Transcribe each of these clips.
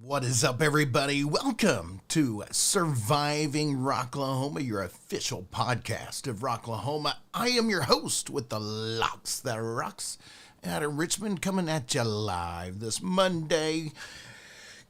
What is up, everybody? Welcome to Surviving Rocklahoma, your official podcast of Rocklahoma. I am your host with the locks that rocks out of Richmond, coming at you live this Monday,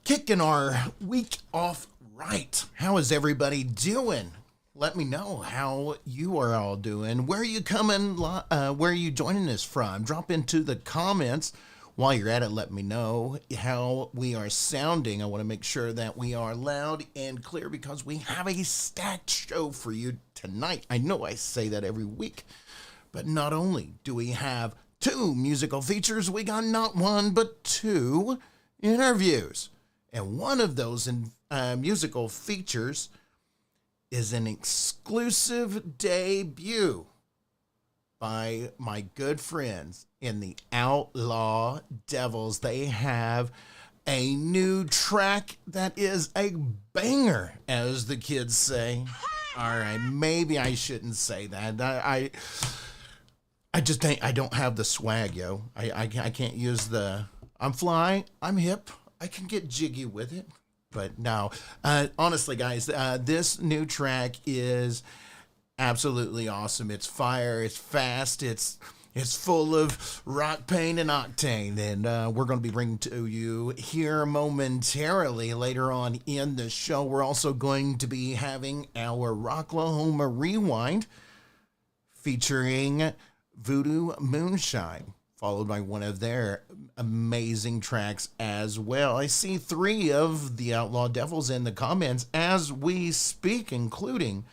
kicking our week off right. How is everybody doing? Let me know how you are all doing. Where are you coming? Where are you joining us from? Drop into the comments. While you're at it, let me know how we are sounding. I want to make sure that we are loud and clear because we have a stacked show for you tonight. I know I say that every week, but not only do we have two musical features, we got not one, but two interviews. And one of those musical features is an exclusive debut by my good friends in the Outlaw Devils. They have a new track that is a banger, as the kids say. All right, maybe I shouldn't say that. I just think I don't have the swag, yo. I can't use the, I'm fly, I'm hip, I can get jiggy with it. But no, honestly, guys, this new track is absolutely awesome. It's fire, it's fast, it's full of rock pain and octane, and we're going to be bringing to you here momentarily later on in the show. We're also going to be having our Rocklahoma Rewind featuring Voodoo Moonshine, followed by one of their amazing tracks as well. I see three of the Outlaw Devils in the comments as we speak, including,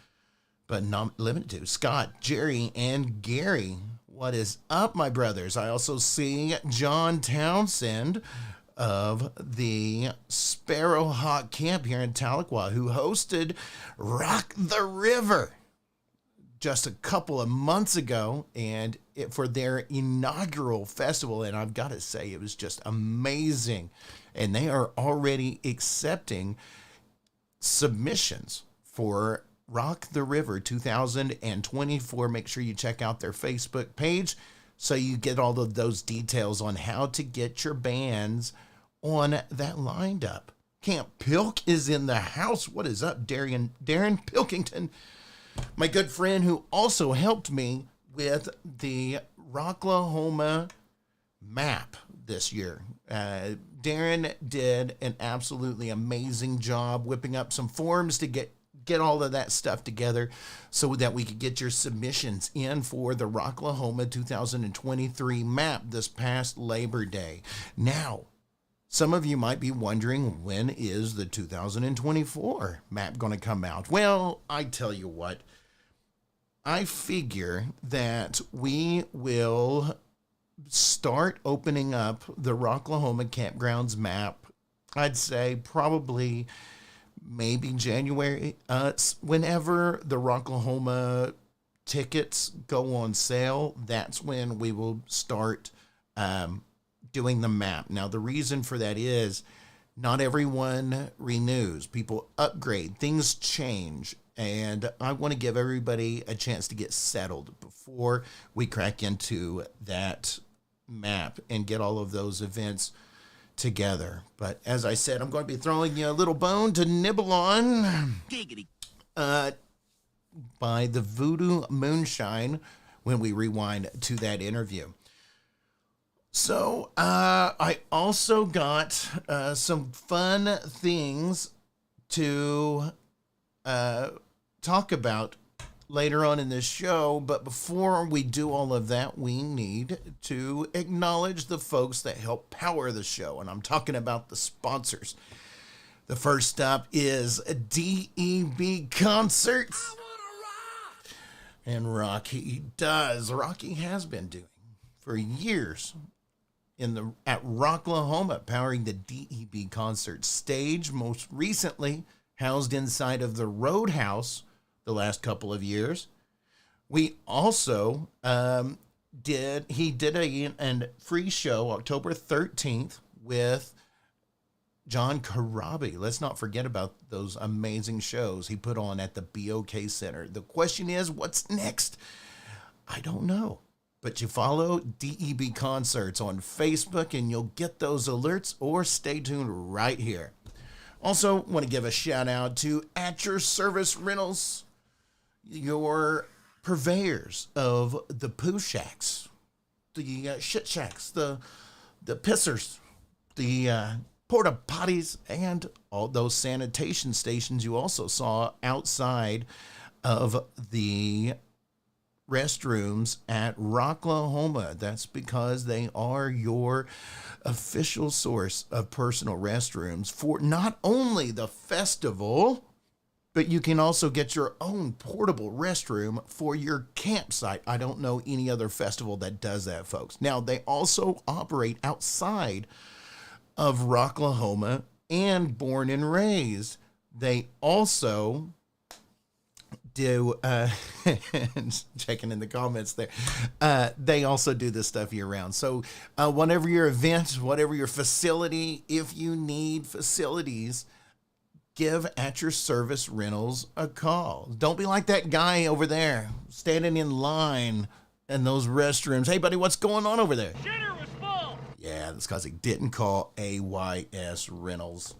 but not limited to, Scott, Jerry, and Gary. What is up, my brothers? I also see John Townsend of the Sparrowhawk Camp here in Tahlequah, who hosted Rock the River just a couple of months ago, and for their inaugural festival. And I've got to say, it was just amazing. And they are already accepting submissions for Rock the River 2024. Make sure you check out their Facebook page so you get all of those details on how to get your bands on that lined up. Camp Pilk is in the house. What is up, Darren Pilkington? My good friend who also helped me with the Rocklahoma map this year. Darren did an absolutely amazing job whipping up some forms to get all of that stuff together so that we could get your submissions in for the Rocklahoma 2023 map this past Labor Day. Now, some of you might be wondering, when is the 2024 map going to come out? Well, I tell you what, I figure that we will start opening up the Rocklahoma Campgrounds map, I'd say probably maybe January, whenever the Rocklahoma tickets go on sale, that's when we will start doing the map. Now, the reason for that is not everyone renews. People upgrade. Things change. And I want to give everybody a chance to get settled before we crack into that map and get all of those events together. But as I said, I'm going to be throwing you a little bone to nibble on by the Voodoo Moonshine when we rewind to that interview. So I also got some fun things to talk about later on in this show, but before we do all of that, we need to acknowledge the folks that help power the show, and I'm talking about the sponsors. The first up is DEB Concerts, and Rocky has been doing for years at Rocklahoma, powering the DEB Concert stage, most recently housed inside of the Roadhouse the last couple of years. We also did a free show October 13th with John Karabi. Let's not forget about those amazing shows he put on at the BOK Center. The question is, what's next? I don't know. But you follow DEB Concerts on Facebook and you'll get those alerts, or stay tuned right here. Also, want to give a shout out to At Your Service Rentals, your purveyors of the poo shacks, the shit shacks, the pissers, the porta potties, and all those sanitation stations you also saw outside of the restrooms at Rocklahoma. That's because they are your official source of personal restrooms for not only the festival, but you can also get your own portable restroom for your campsite. I don't know any other festival that does that, folks. Now, they also operate outside of Rocklahoma and Born and Raised. They also do, checking in the comments there, they also do this stuff year round. So whatever your event, whatever your facility, if you need facilities, give At Your Service Rentals a call. Don't be like that guy over there standing in line in those restrooms. Hey, buddy, what's going on over there? Shitter was full. Yeah, that's because he didn't call AYS Rentals.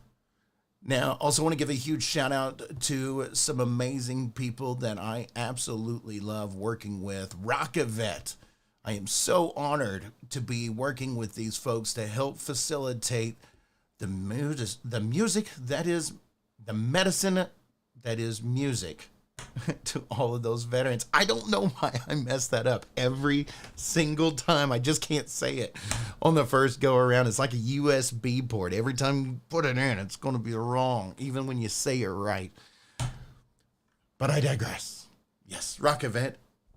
Now, also want to give a huge shout out to some amazing people that I absolutely love working with. Rockavet. I am so honored to be working with these folks to help facilitate the music that is the medicine that is music to all of those veterans. I don't know why I mess that up every single time. I just can't say it on the first go around. It's like a USB port. Every time you put it in, it's going to be wrong, even when you say it right. But I digress. Yes, Rock Event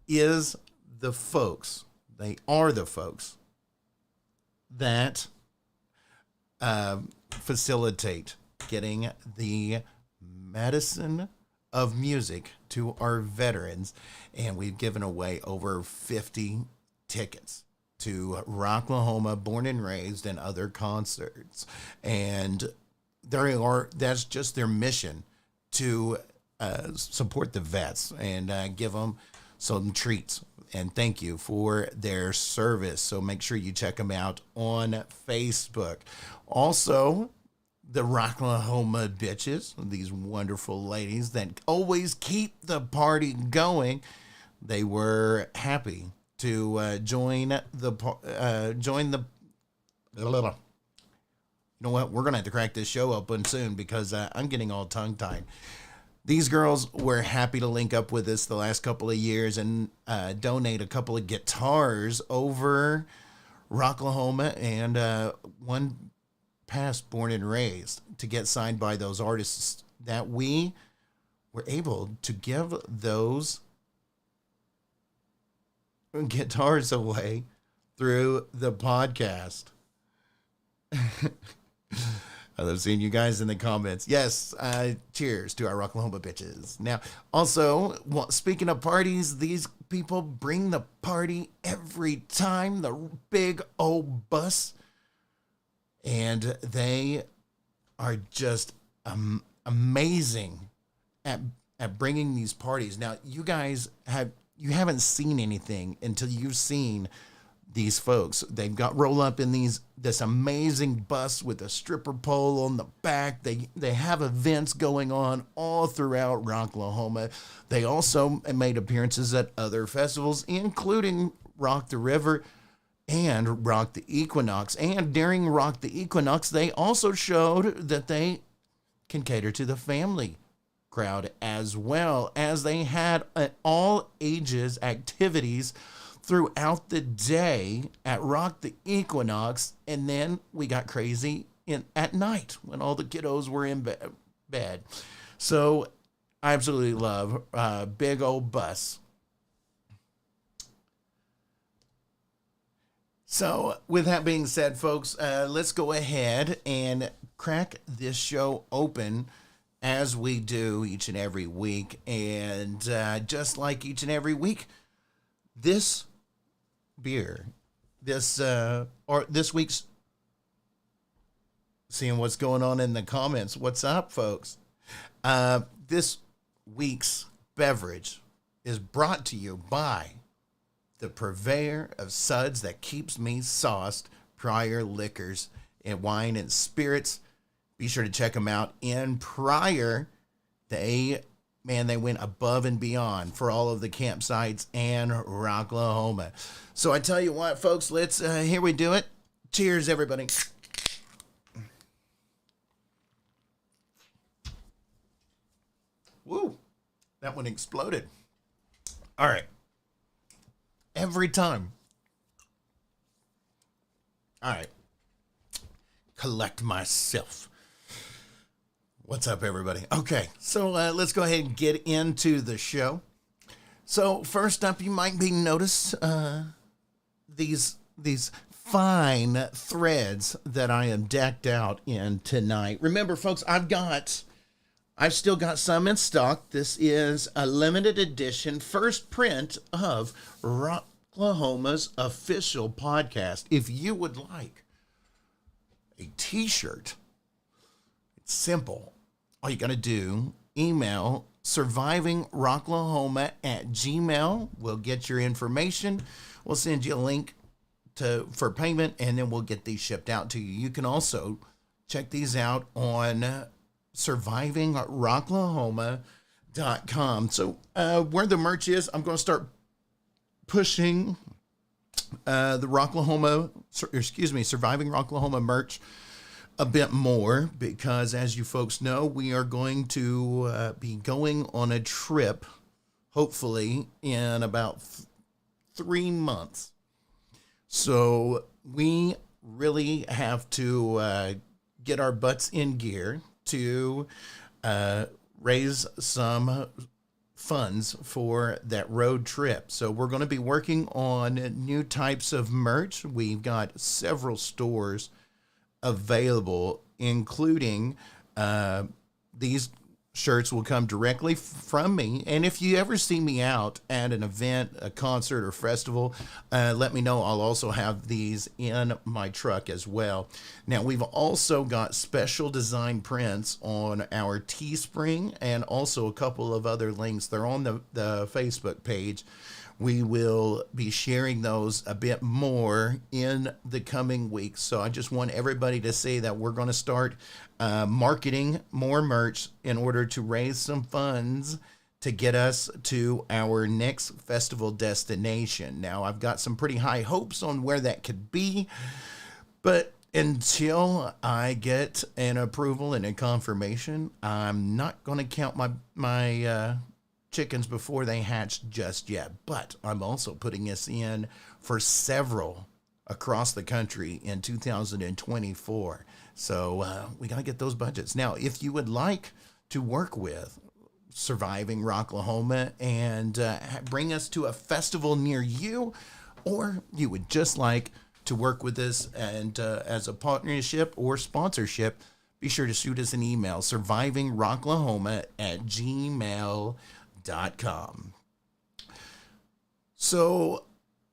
is the folks. They are the folks that facilitate getting the medicine of music to our veterans, and we've given away over 50 tickets to Rocklahoma, Born and Raised, and other concerts. And that's just their mission, to support the vets and give them some treats. And thank you for their service. So make sure you check them out on Facebook. Also, the Rocklahoma bitches, these wonderful ladies that always keep the party going. They were happy to join the. You know what? We're gonna have to crack this show open soon because I'm getting all tongue-tied. These girls were happy to link up with us the last couple of years and donate a couple of guitars over Rocklahoma and one past Born and Raised to get signed by those artists that we were able to give those guitars away through the podcast. I love seeing you guys in the comments. Yes, cheers to our Rocklahoma bitches. Now, also, speaking of parties, these people bring the party every time, the big old bus. And they are just amazing at bringing these parties. Now, you guys haven't seen anything until you've seen these folks. They've got roll up in this amazing bus with a stripper pole on the back. They have events going on all throughout Rocklahoma. They also made appearances at other festivals, including Rock the River and Rock the Equinox. And during Rock the Equinox, they also showed that they can cater to the family crowd, as well as they had all ages activities throughout the day at Rock the Equinox. And then we got crazy at night when all the kiddos were in bed. So I absolutely love big old bus. So with that being said, folks, let's go ahead and crack this show open as we do each and every week. And just like each and every week, this beer, this week's, seeing what's going on in the comments. What's up, folks? This week's beverage is brought to you by the purveyor of suds that keeps me sauced, Prior Liquors and Wine and Spirits. Be sure to check them out. And prior, they went above and beyond for all of the campsites and Rocklahoma. So I tell you what, folks, let's, here we do it. Cheers, everybody. Woo, that one exploded. All right. Every time. All right. Collect myself. What's up, everybody? Okay, so let's go ahead and get into the show. So first up, you might be notice these fine threads that I am decked out in tonight. Remember, folks, I've still got some in stock. This is a limited edition first print of Rocklahoma's official podcast. If you would like a t-shirt, it's simple. All you got to do, email survivingrocklahoma@gmail. We'll get your information. We'll send you a link for payment, and then we'll get these shipped out to you. You can also check these out on survivingrocklahoma.com. So where the merch is, I'm going to start pushing Surviving Rocklahoma merch a bit more, because as you folks know, we are going to be going on a trip, hopefully in about 3 months. So we really have to get our butts in gear to raise some funds for that road trip. So we're going to be working on new types of merch. We've got several stores available, including these shirts will come directly from me. And if you ever see me out at an event, a concert or festival, let me know. I'll also have these in my truck as well. Now, we've also got special design prints on our Teespring and also a couple of other links. They're on the Facebook page. We will be sharing those a bit more in the coming weeks. So I just want everybody to say that we're going to start marketing more merch in order to raise some funds to get us to our next festival destination. Now, I've got some pretty high hopes on where that could be, but until I get an approval and a confirmation, I'm not going to count my chickens before they hatch just yet. But I'm also putting us in for several across the country in 2024. So we got to get those budgets. Now, if you would like to work with Surviving Rocklahoma and bring us to a festival near you, or you would just like to work with us and as a partnership or sponsorship, be sure to shoot us an email, survivingrocklahoma@gmail.com. So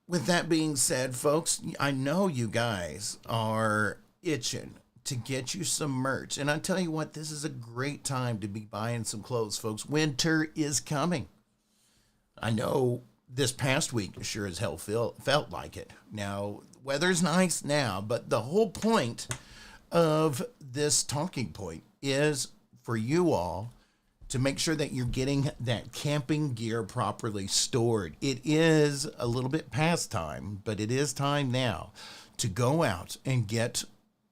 with that being said, folks, I know you guys are itching to get you some merch. And I tell you what, this is a great time to be buying some clothes, folks. Winter is coming. I know this past week sure as hell felt like it. Now, weather's nice now, but the whole point of this talking point is for you all to make sure that you're getting that camping gear properly stored. It is a little bit past time, but it is time now to go out and get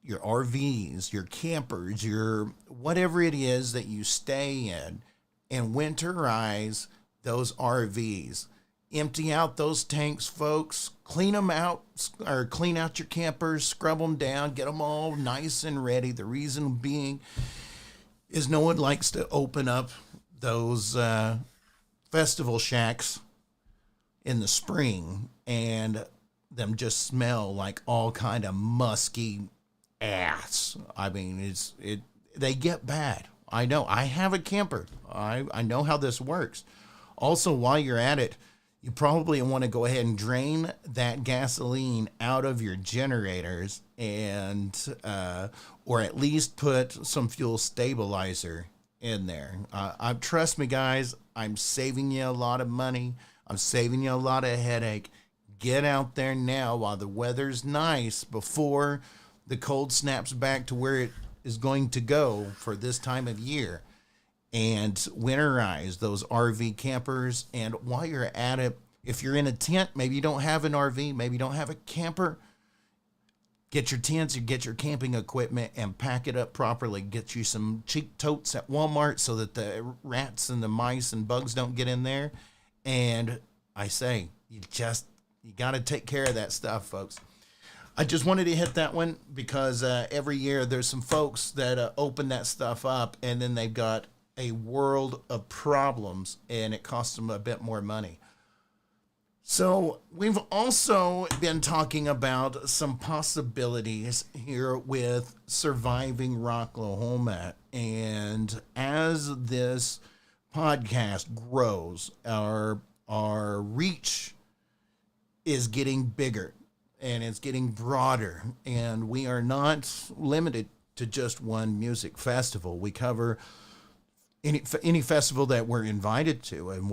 your RVs, your campers, your whatever it is that you stay in, and winterize those RVs. Empty out those tanks, folks. Clean them out, or clean out your campers, scrub them down, get them all nice and ready. The reason being is no one likes to open up those festival shacks in the spring and them just smell like all kind of musky ass. I mean, they get bad. I know. I have a camper. I know how this works. Also, while you're at it, you probably want to go ahead and drain that gasoline out of your generators and or at least put some fuel stabilizer in there. Trust me, guys, I'm saving you a lot of money. I'm saving you a lot of headache. Get out there now while the weather's nice before the cold snaps back to where is going to go for this time of year and winterize those RV campers. And while you're at it, if you're in a tent, maybe you don't have an RV, maybe you don't have a camper, get your tents, you get your camping equipment and pack it up properly. Get you some cheap totes at Walmart so that the rats and the mice and bugs don't get in there. And I say, you got to take care of that stuff, folks. I just wanted to hit that one because every year there's some folks that open that stuff up and then they've got a world of problems and it costs them a bit more money. So we've also been talking about some possibilities here with surviving Rocklahoma. And as this podcast grows, our reach is getting bigger and it's getting broader. And we are not limited to just one music festival. We cover any festival that we're invited to and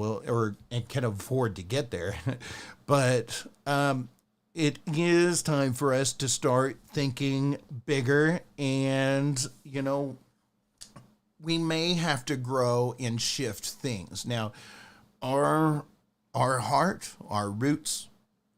can afford to get there. But it is time for us to start thinking bigger, and we may have to grow and shift things. Now, our heart, our roots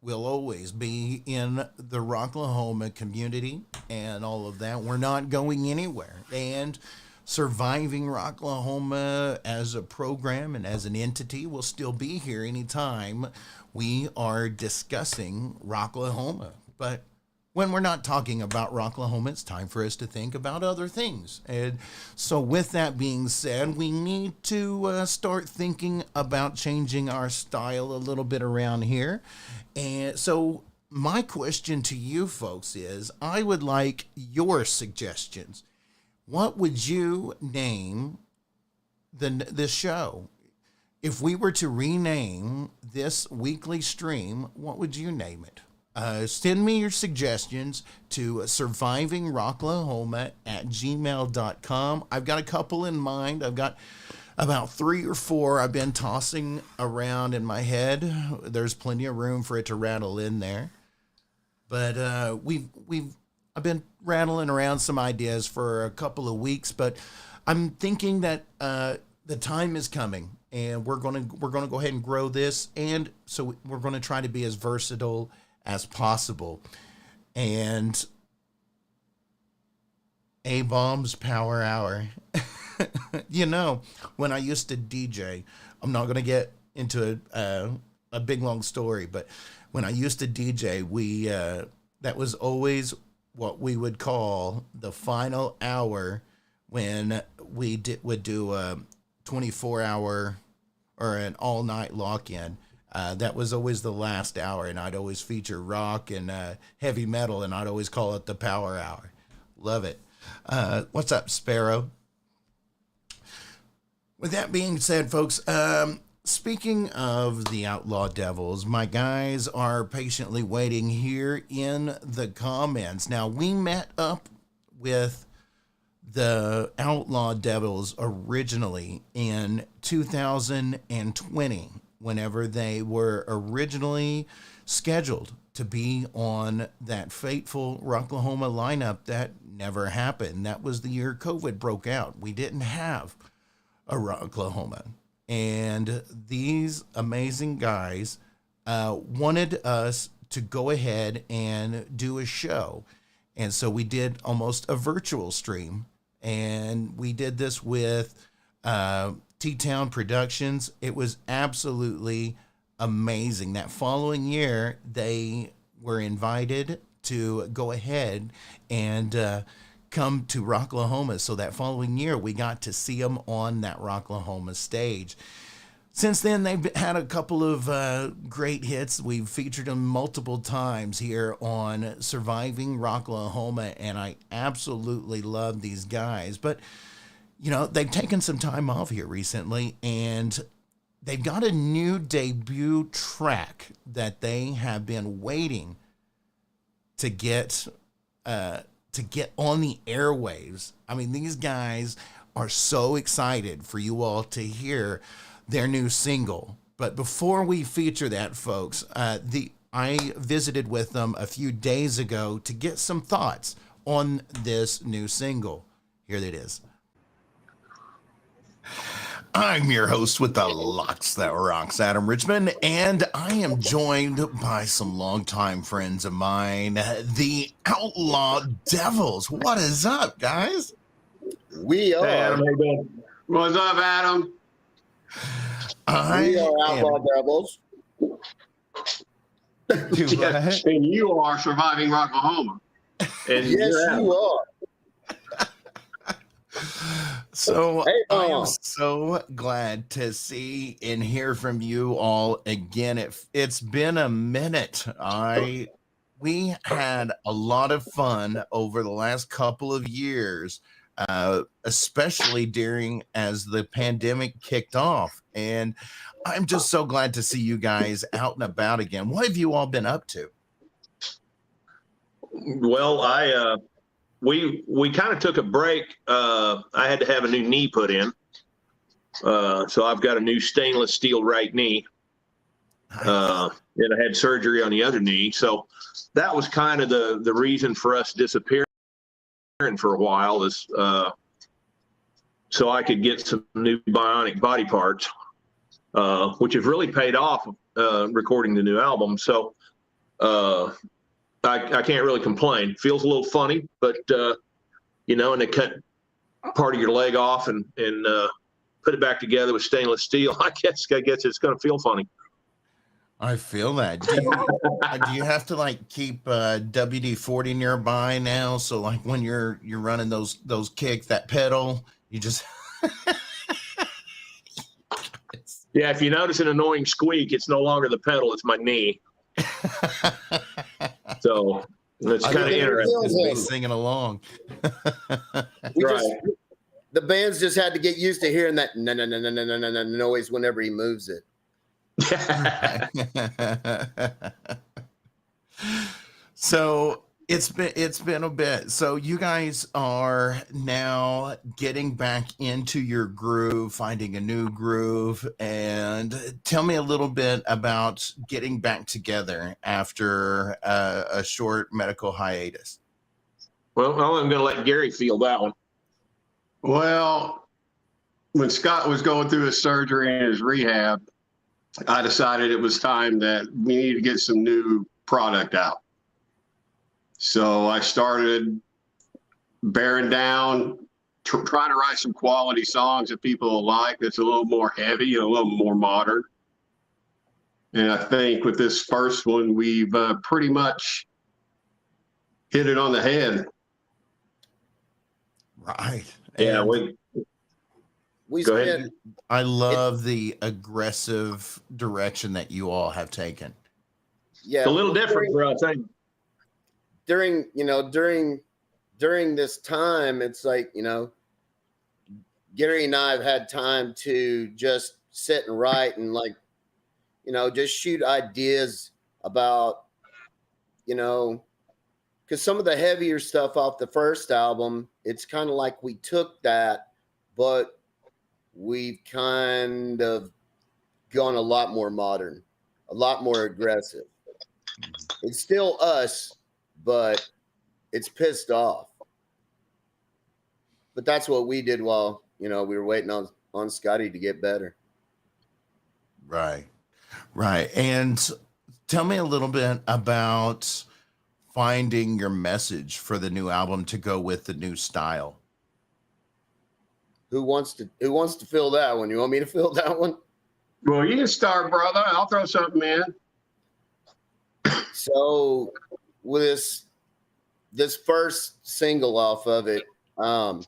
will always be in the Rocklahoma community and all of that. We're not going anywhere. And surviving Rocklahoma as a program and as an entity will still be here anytime we are discussing Rocklahoma. But when we're not talking about Rocklahoma, it's time for us to think about other things. And so with that being said, we need to start thinking about changing our style a little bit around here. And so my question to you folks is, I would like your suggestions. What would you name the show? If we were to rename this weekly stream, what would you name it? Send me your suggestions to survivingrocklahoma@gmail.com. I've got a couple in mind. I've got about 3 or 4 I've been tossing around in my head. There's plenty of room for it to rattle in there. But I've been rattling around some ideas for a couple of weeks, but I'm thinking that the time is coming, and we're gonna go ahead and grow this, and so we're gonna try to be as versatile as possible. And A-Bomb's Power Hour. When I used to DJ, I'm not gonna get into a big long story, but when I used to DJ, that was always what we would call the final hour when we would do a 24-hour or an all-night lock-in. That was always the last hour, and I'd always feature rock and heavy metal, and I'd always call it the Power Hour. Love it. What's up, Sparrow? With that being said, folks, speaking of the Outlaw Devils, my guys are patiently waiting here in the comments. Now, we met up with the Outlaw Devils originally in 2020, whenever they were originally scheduled to be on that fateful Rocklahoma lineup that never happened. That was the year COVID broke out. We didn't have a Rocklahoma. And these amazing guys wanted us to go ahead and do a show. And so we did almost a virtual stream. And we did this with T-Town Productions. It was absolutely amazing. That following year, they were invited to go ahead and come to Rocklahoma. So that following year, we got to see them on that Rocklahoma stage. Since then, they've had a couple of great hits. We've featured them multiple times here on Surviving Rocklahoma, and I absolutely love these guys. But, they've taken some time off here recently, and they've got a new debut track that they have been waiting to get on the airwaves. I mean, these guys are so excited for you all to hear their new single. But before we feature that, folks, I visited with them a few days ago to get some thoughts on this new single. Here it is. I'm your host with the Locks That Rocks, Adam Richmond, and I am joined by some longtime friends of mine, the Outlaw Devils. What is up, guys? We are. Hey, Adam, how you doing? What's up, Adam? We are Outlaw Devils. And you are surviving Rocklahoma. And yes, you are. So I am so glad to see and hear from you all again. It's been a minute. We had a lot of fun over the last couple of years, especially during as the pandemic kicked off. And I'm just so glad to see you guys out and about again. What have you all been up to? Well, we kind of took a break. I had to have a new knee put in. So I've got a new stainless steel right knee. And I had surgery on the other knee. So that was kind of the reason for us disappearing for a while, is so I could get some new bionic body parts, which have really paid off recording the new album. So I can't really complain. Feels a little funny, but and they cut part of your leg off and put it back together with stainless steel. I guess it's going to feel funny. I feel that. Do you have to like keep WD-40 nearby now? So like when you're running those kicks, that pedal, you just Yeah, if you notice an annoying squeak, it's no longer the pedal, it's my knee. So it's kind of interesting. Just singing along. The bands just had to get used to hearing that no noise whenever he moves it. So it's been a bit. So you guys are now getting back into your groove, finding a new groove, and tell me a little bit about getting back together after a short medical hiatus. Well, I'm going to let Gary field that one. Well, when Scott was going through his surgery and his rehab, I decided it was time that we needed to get some new product out. So I started bearing down, trying to write some quality songs that people will like, that's a little more heavy and a little more modern. And I think with this first one, we've pretty much hit it on the head. Right. Yeah, we go ahead. I love the aggressive direction that you all have taken. Yeah, it's a little different for us. During this time, it's like, Gary and I have had time to just sit and write and just shoot ideas about, because some of the heavier stuff off the first album, it's kind of like we took that, but we've kind of gone a lot more modern, a lot more aggressive. It's still us, but it's pissed off. But that's what we did while, we were waiting on Scotty to get better. Right. And tell me a little bit about finding your message for the new album to go with the new style. Who wants to fill that one? You want me to fill that one? Well, you can start, brother. I'll throw something in. So with this first single off of it, I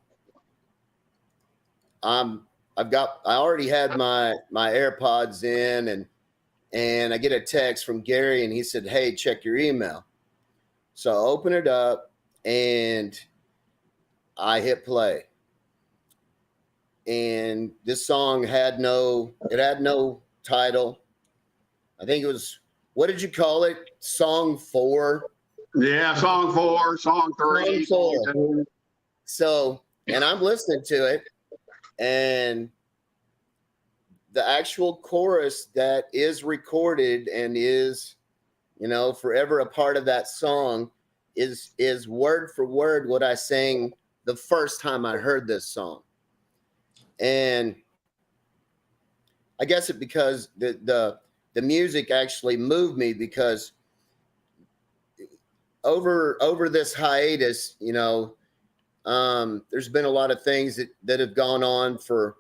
already had my AirPods in, and I get a text from Gary, and he said, "Hey, check your email." So I open it up and I hit play. And this song had no title. I think it was, what did you call it? Song 4? Yeah, song 4, song 3. Song 4. So, and I'm listening to it, and the actual chorus that is recorded and is, forever a part of that song is word for word what I sang the first time I heard this song. And I guess it because the music actually moved me, because over this hiatus, you know, there's been a lot of things that have gone on for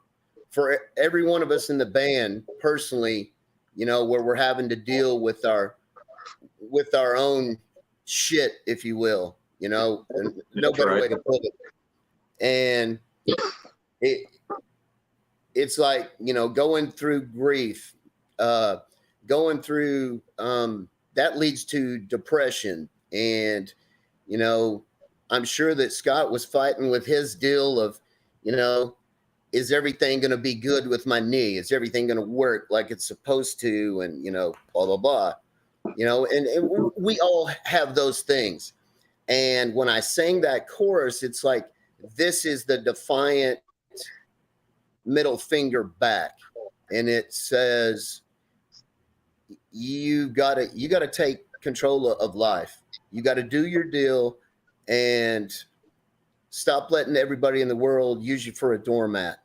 every one of us in the band personally, you know, where we're having to deal with our own shit, if you will, you know, and no better way to put it. And it's like, you know, going through grief, going through, that leads to depression. And, you know, I'm sure that Scott was fighting with his deal of, you know, is everything going to be good with my knee? Is everything going to work like it's supposed to? And, you know, blah, blah, blah, you know, and we all have those things. And when I sang that chorus, it's like, this is the defiant middle finger back. And it says, you gotta take control of life. You got to do your deal and stop letting everybody in the world use you for a doormat.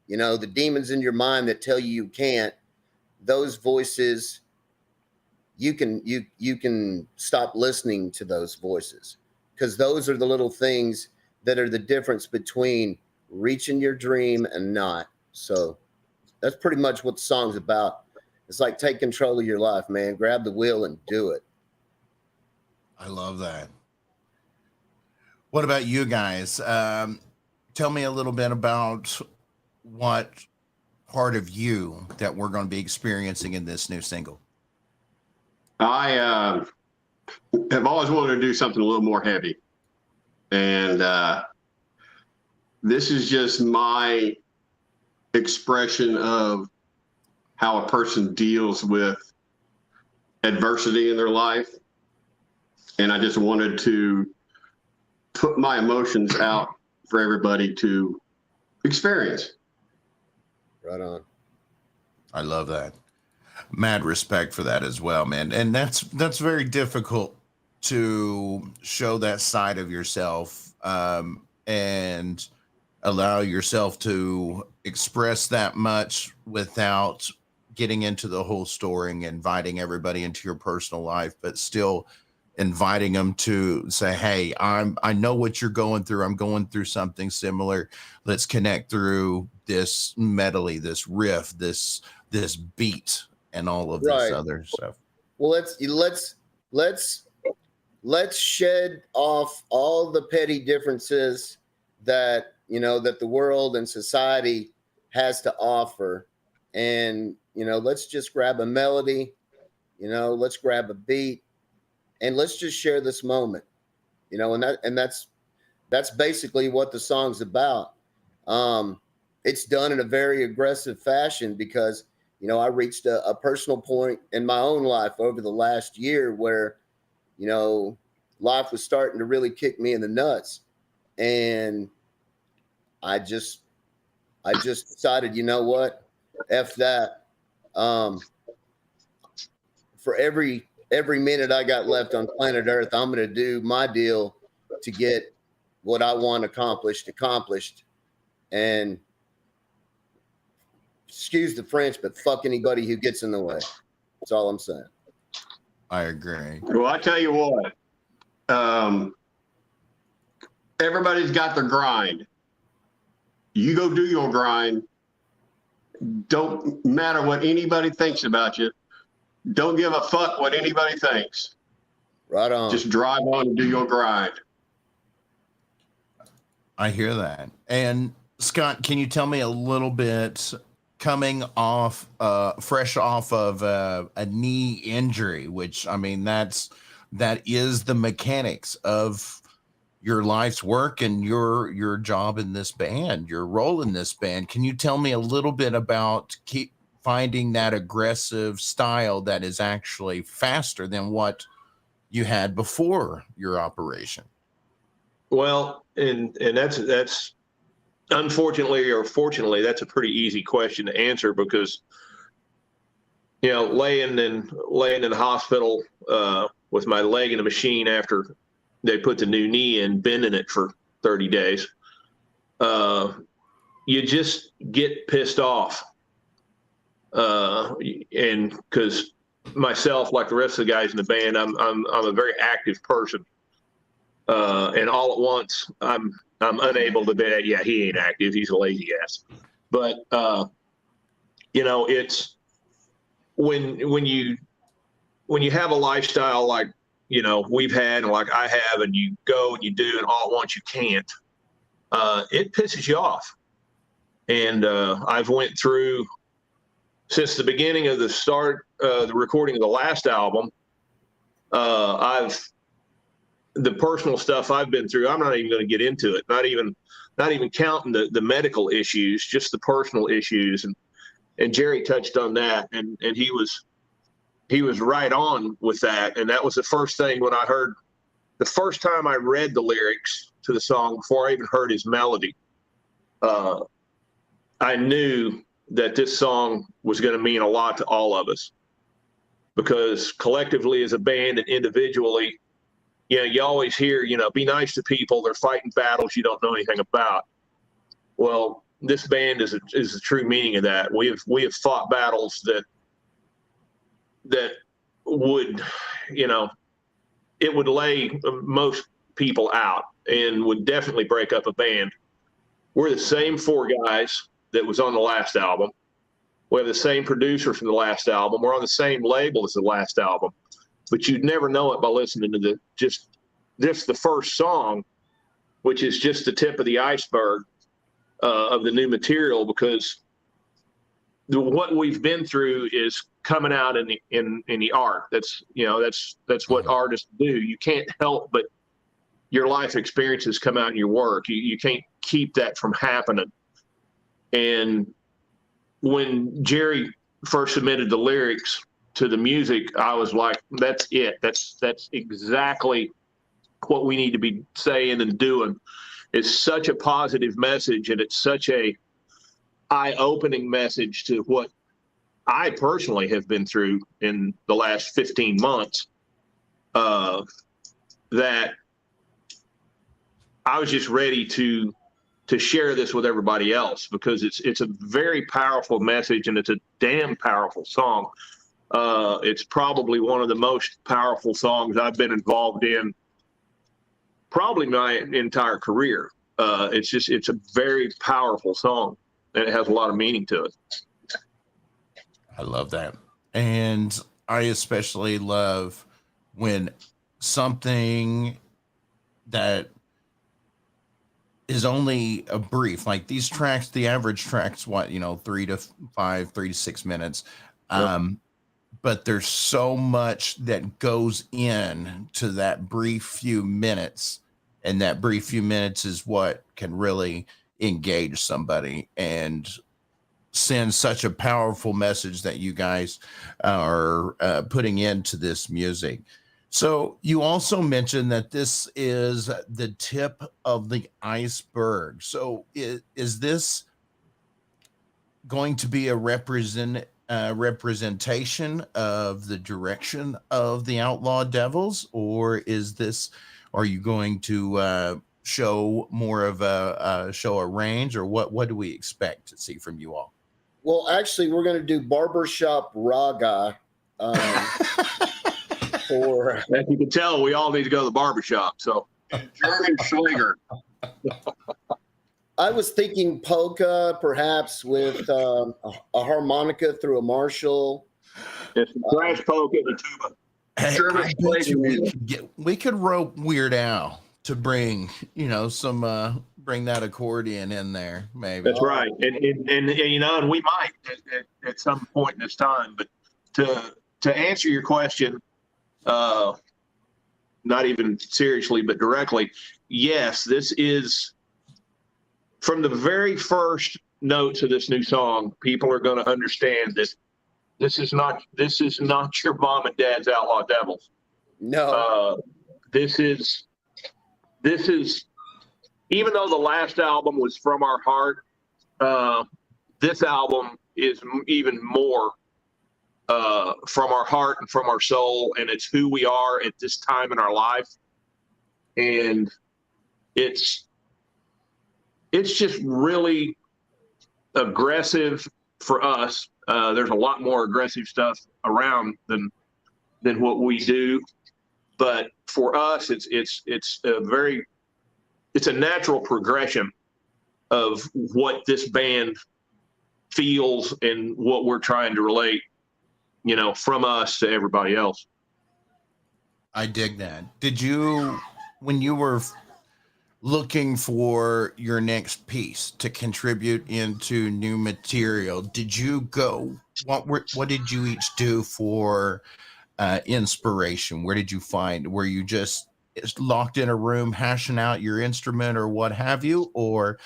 You know, the demons in your mind that tell you can't, those voices, you can stop listening to those voices, because those are the little things that are the difference between reaching your dream and not. So that's pretty much what the song's about. It's like, take control of your life, man. Grab the wheel and do it. I love that. What about you guys? Tell me a little bit about what part of you that we're going to be experiencing in this new single. I have always wanted to do something a little more heavy. And this is just my expression of how a person deals with adversity in their life. And I just wanted to put my emotions out for everybody to experience. Right on. I love that. Mad respect for that as well, man. And that's very difficult to show that side of yourself, and allow yourself to express that much without getting into the whole story and inviting everybody into your personal life, but still inviting them to say, hey, I know what you're going through. I'm going through something similar. Let's connect through this medley, this riff, this beat, and all of this other stuff. Well, let's shed off all the petty differences that, you know, that the world and society has to offer. And, you know, let's just grab a melody, you know, let's grab a beat, and let's just share this moment, you know, and that's basically what the song's about. It's done in a very aggressive fashion because, you know, I reached a personal point in my own life over the last year where, you know, life was starting to really kick me in the nuts. And I just decided, you know what, F that. For every minute I got left on planet Earth, I'm going to do my deal to get what I want accomplished. And excuse the French, but fuck anybody who gets in the way. That's all I'm saying. I agree. Well, I tell you what, everybody's got their grind. You go do your grind. Don't matter what anybody thinks about you. Don't give a fuck what anybody thinks. Right on. Just drive on and do your grind. I hear that. And Scott, can you tell me a little bit, coming off, fresh off of a knee injury, which, I mean, that is the mechanics of your life's work and your job in this band, your role in this band. Can you tell me a little bit about keep finding that aggressive style that is actually faster than what you had before your operation? Well, and that's unfortunately or fortunately, that's a pretty easy question to answer because, you know, laying in the hospital with my leg in a machine after they put the new knee in, bending it for 30 days. You just get pissed off. And because myself, like the rest of the guys in the band, I'm a very active person. And all at once, I'm unable to be. Yeah, he ain't active. He's a lazy ass. But it's when you have a lifestyle like we've had and like I have, and you go and you do, and all at once you can't. It pisses you off. And I've went through since the beginning of the recording of the last album. The personal stuff I've been through, I'm not even going to get into it. Not even counting the medical issues, just the personal issues. And Jerry touched on that, and he was right on with that. And that was the first thing when I heard, the first time I read the lyrics to the song before I even heard his melody. I knew that this song was going to mean a lot to all of us, because collectively as a band and individually, you always hear, be nice to people. They're fighting battles you don't know anything about. Well, this band is the true meaning of that. We have fought battles that would, it would lay most people out and would definitely break up a band. We're the same four guys that was on the last album. We have the same producer from the last album. We're on the same label as the last album, but you'd never know it by listening to just the first song, which is just the tip of the iceberg of the new material, because what we've been through is coming out in the art. That's what artists do. You can't help but your life experiences come out in your work. You can't keep that from happening. And when Jerry first submitted the lyrics to the music, I was like, that's it. That's exactly what we need to be saying and doing. It's such a positive message, and it's such a eye-opening message to what I personally have been through in the last 15 months, that I was just ready to share this with everybody else, because it's a very powerful message, and it's a damn powerful song. It's probably one of the most powerful songs I've been involved in probably my entire career. It's a very powerful song, and it has a lot of meaning to it. I love that. And I especially love when something that is only a brief, like these tracks, the average track's 3 to 6 minutes. Yep. But there's so much that goes in to that brief few minutes, and that brief few minutes is what can really engage somebody and send such a powerful message that you guys are putting into this music. So you also mentioned that this is the tip of the iceberg. So is this going to be a representation of the direction of the Outlaw Devils, or are you going to show more of a range, or what do we expect to see from you all? Well, actually, we're going to do barbershop raga. As you can tell, we all need to go to the barbershop. So German Schlinger. I was thinking polka, perhaps with a harmonica through a Marshall. it's a thrash polka and a tuba. Hey, German I bet you flavor. we could rope Weird Al to bring bring that accordion in there, maybe. That's right, and we might at some point in this time. But to answer your question, not even seriously, but directly, yes, this is from the very first notes of this new song. People are going to understand that this is not your mom and dad's Outlaw Devils. No, this is even though the last album was from our heart, this album is even more from our heart and from our soul, and it's who we are at this time in our life. And it's it's just really aggressive for us. There's a lot more aggressive stuff around than what we do, but for us, it's a natural progression of what this band feels and what we're trying to relate, from us to everybody else. I dig that. Did you, when you were looking for your next piece to contribute into new material, did you go, what did you each do for inspiration? Where did you find, were you just locked in a room hashing out your instrument or what have you, or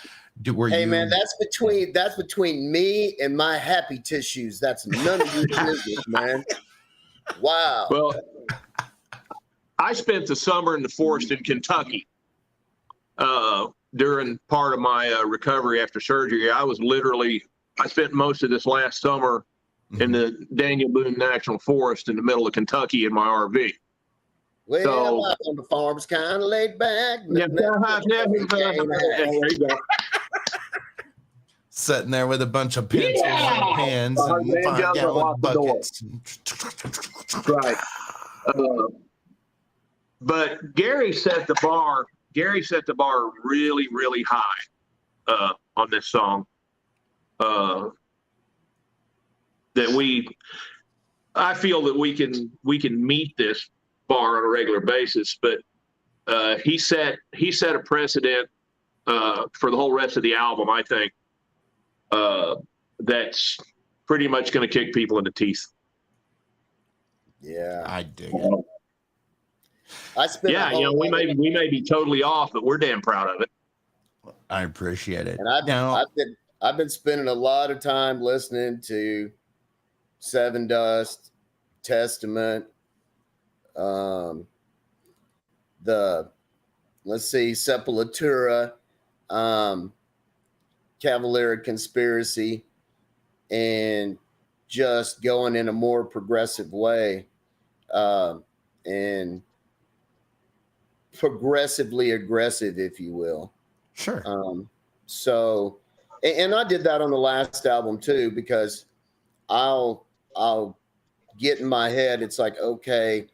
man, that's between me and my happy tissues. That's none of your business, man. Wow. Well, I spent the summer in the forest in Kentucky during part of my recovery after surgery. I spent most of this last summer in the Daniel Boone National Forest in the middle of Kentucky in my RV. Well, so, on the farm's kind of laid back. Yeah, there you go. Sitting there with a bunch of pencils and pens and 5-gallon buckets. Right. But Gary set the bar really, really high on this song. I feel that we can meet this bar on a regular basis, but he set a precedent for the whole rest of the album, I think, that's pretty much going to kick people in the teeth. Yeah, I dig it. We may be totally off, but we're damn proud of it. I appreciate it. And I've been spending a lot of time listening to Seven Dust, Testament, Sepultura, Cavalier Conspiracy, and just going in a more progressive way, and progressively aggressive, if you will. Sure. So, and I did that on the last album too, because I'll get in my head. It's like, okay,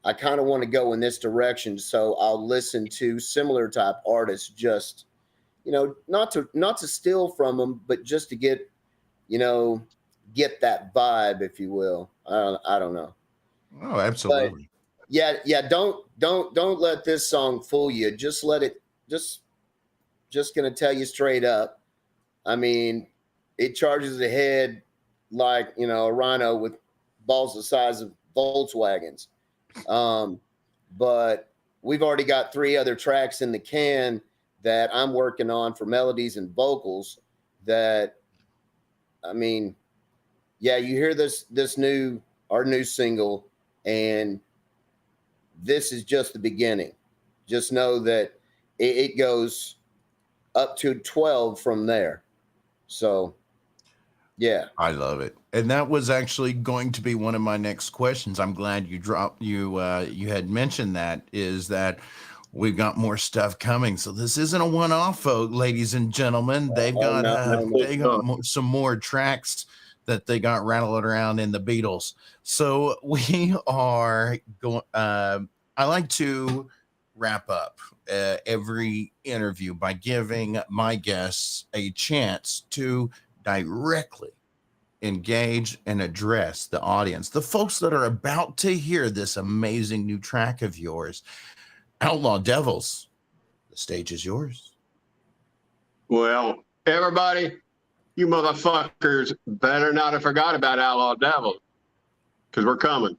I kind of want to go in this direction. So I'll listen to similar type artists, just, not to steal from them, but just to get that vibe, if you will. I don't know. Oh, absolutely. But yeah. Don't let this song fool you. Just let it, just going to tell you straight up. I mean, it charges ahead like, a rhino with balls the size of Volkswagens. But we've already got 3 other tracks in the can that I'm working on for melodies and vocals that, I mean, yeah, you hear our new single, and this is just the beginning. Just know that it goes up to 12 from there. So, yeah. I love it. And that was actually going to be one of my next questions. I'm glad you had mentioned that, is that we've got more stuff coming. So this isn't a one-off, ladies and gentlemen. They've got some more tracks that they got rattled around in the Beatles. So we are going, I like to wrap up every interview by giving my guests a chance to directly engage and address the audience, the folks that are about to hear this amazing new track of yours. Outlaw Devils, the stage is yours. Well, everybody, you motherfuckers better not have forgot about Outlaw Devils, because we're coming.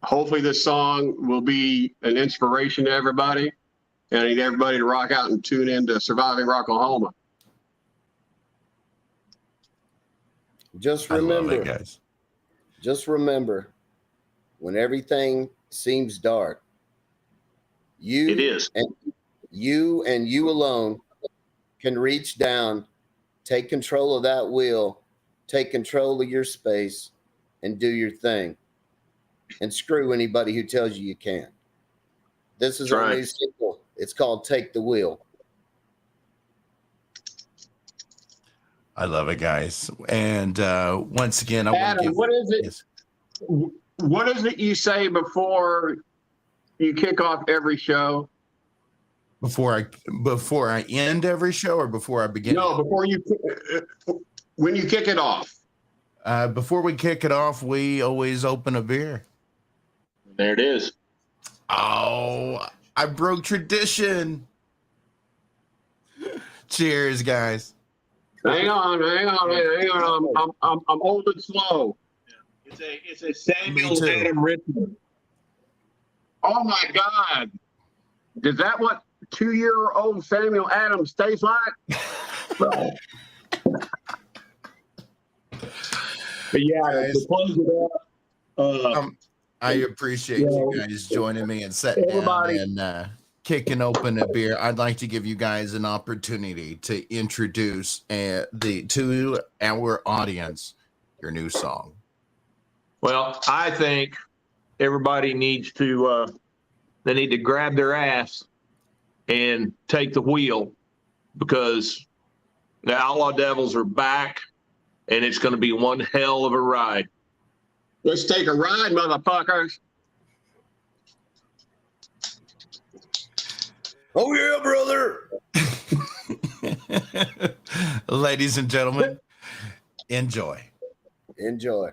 Hopefully this song will be an inspiration to everybody, and I need everybody to rock out and tune in to Surviving Rocklahoma. Just remember, I love it, guys. Just remember, when everything seems dark, it is. And you alone can reach down, take control of that wheel, take control of your space, and do your thing. And screw anybody who tells you can't. This is our new single. It's called Take the Wheel. I love it, guys. And once again, I want to Adam, give. what is it? Yes. What is it you say before you kick off every show? Before I end every show, or before I begin? No, when you kick it off. Before we kick it off, we always open a beer. There it is. Oh, I broke tradition. Cheers, guys. Hang on. I'm old and slow. It's a Samuel Me too. Adam Richmond. Oh my God! Is that what 2-year-old Samuel Adams tastes like? But yeah, to close it up. I appreciate you guys joining me and sitting down and kicking open a beer. I'd like to give you guys an opportunity to introduce to our audience your new song. Well, I think everybody needs to they need to grab their ass and take the wheel, because the Outlaw Devils are back, and it's going to be one hell of a ride. Let's take a ride, motherfuckers. Oh yeah, brother. Ladies and gentlemen, enjoy. Enjoy.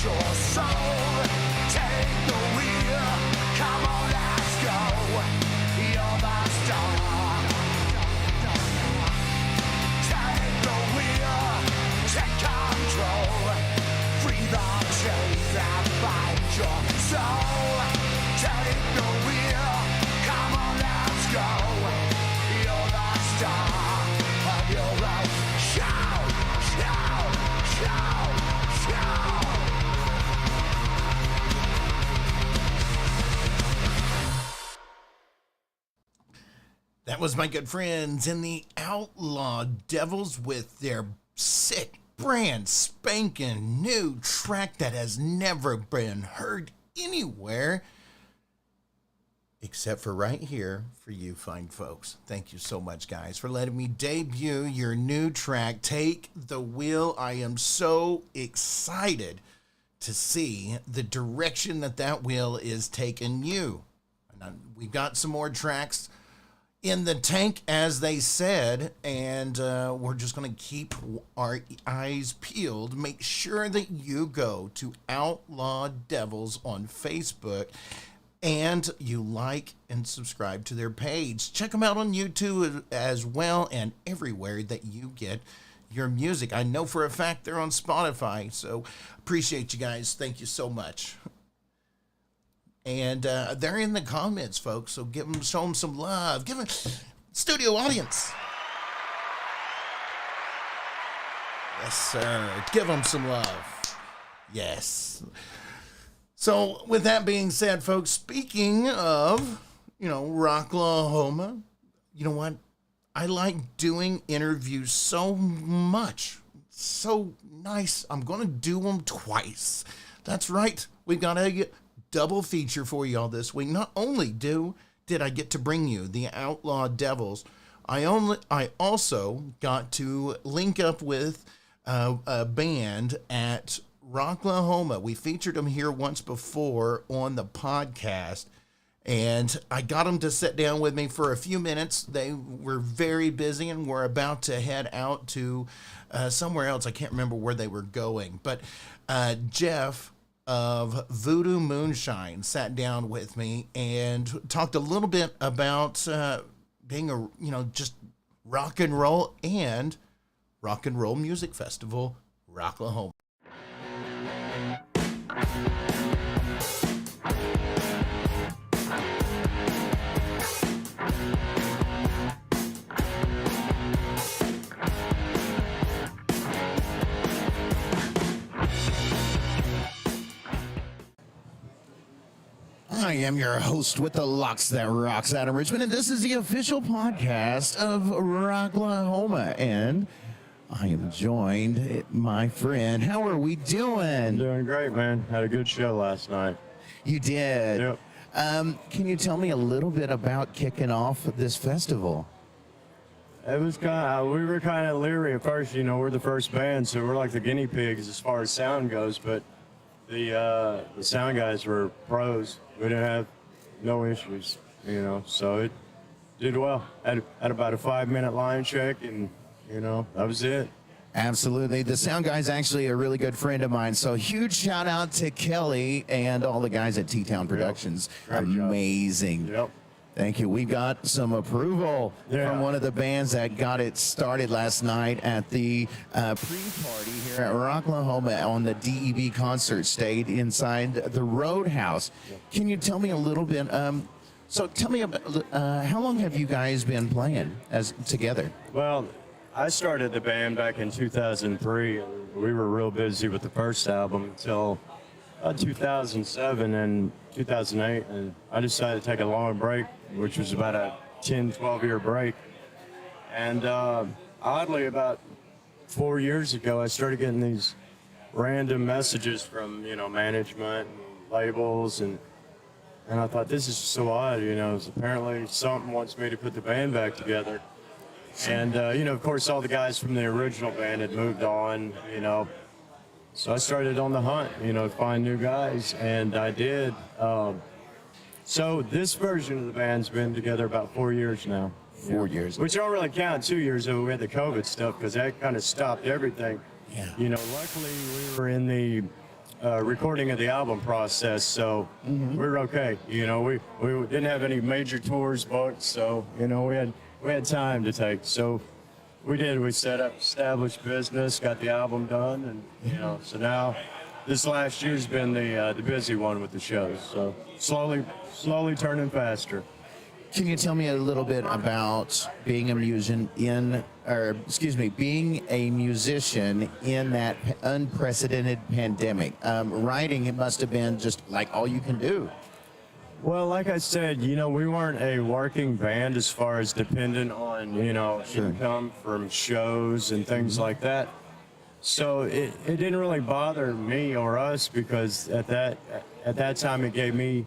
your soul. Take the wheel, come on, let's go. You're the star. Take the wheel, take control. Free the chains and find your soul. Take the wheel, come on, let's go. You're the star of your life. Shout, shout, shout, shout. That was my good friends in the Outlaw Devils with their sick, brand spanking new track that has never been heard anywhere except for right here for you fine folks. Thank you so much, guys, for letting me debut your new track, Take the Wheel. I am so excited to see the direction that wheel is taking you. And we've got some more tracks in the tank, as they said, and we're just going to keep our eyes peeled. Make sure that you go to Outlaw Devils on Facebook and you like and subscribe to their page. Check them out on YouTube as well, and everywhere that you get your music. I know for a fact they're on Spotify, so appreciate you guys. Thank you so much. And they're in the comments, folks, so show them some love. Give them studio audience. Yes, sir. Give them some love. Yes. So with that being said, folks, speaking of, Rocklahoma, you know what? I like doing interviews so much. So nice. I'm going to do them twice. That's right. We got a double feature for y'all this week. Not only did I get to bring you the Outlaw Devils, I also got to link up with a band at Rocklahoma. We featured them here once before on the podcast, and I got them to sit down with me for a few minutes. They were very busy and were about to head out to somewhere else. I can't remember where they were going, but Jeff of Voodoo Moonshine sat down with me and talked a little bit about being just rock and roll music festival, Rocklahoma. I am your host with the Locks That Rocks, Adam Richmond, and this is the official podcast of Rocklahoma. And I am joined, my friend. How are we doing? Doing great, man. Had a good show last night. You did? Yep. Can you tell me a little bit about kicking off this festival? It was we were kind of leery at first. We're the first band, so we're like the guinea pigs as far as sound goes, but the sound guys were pros. We didn't have no issues, so it did well. Had about a 5-minute line check, and that was it. Absolutely. The sound guy's actually a really good friend of mine, so huge shout out to Kelly and all the guys at T-Town Productions. Yep. Amazing. Yep. Thank you. We got some approval from one of the bands that got it started last night at the pre-party here at Rocklahoma on the DEB concert. Stayed inside the Roadhouse. Can you tell me a little bit? So tell me about how long have you guys been playing together? Well, I started the band back in 2003, and we were real busy with the first album until 2007 and 2008, and I decided to take a long break, which was about a 10, 12-year break. And oddly, about 4 years ago, I started getting these random messages from, management and labels, and I thought, this is so odd, apparently something wants me to put the band back together. And, of course, all the guys from the original band had moved on, So I started on the hunt, to find new guys, and I did. So this version of the band's been together about 4 years now. 4 years. Which I don't really count 2 years ago. We had the COVID stuff because that kind of stopped everything. Yeah. Luckily we were in the recording of the album process, so we were okay. You know, we didn't have any major tours booked, so you know we had time to take. So we did. We set up, established business, got the album done, and you know, so now this last year's been the busy one with the shows. So slowly turning faster. Can you tell me a little bit about being a musician being a musician in that unprecedented pandemic? Writing, it must have been just like all you can do. Well, like I said, you know, we weren't a working band as far as dependent on, you know, income from shows and things like that. So it didn't really bother me or us because at that time it gave me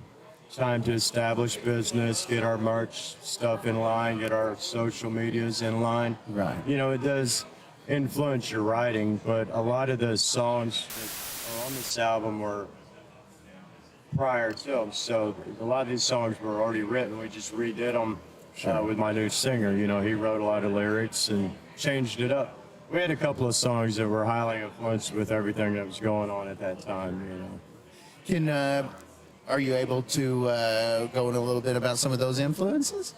time to establish business, get our merch stuff in line, get our social medias in line. Right. You know, it does influence your writing, but a lot of the songs that are on this album were prior to them. So a lot of these songs were already written. We just redid them with my new singer. You know, he wrote a lot of lyrics and changed it up. We had a couple of songs that were highly influenced with everything that was going on at that time, you know. Are you able to go in a little bit about some of those influences?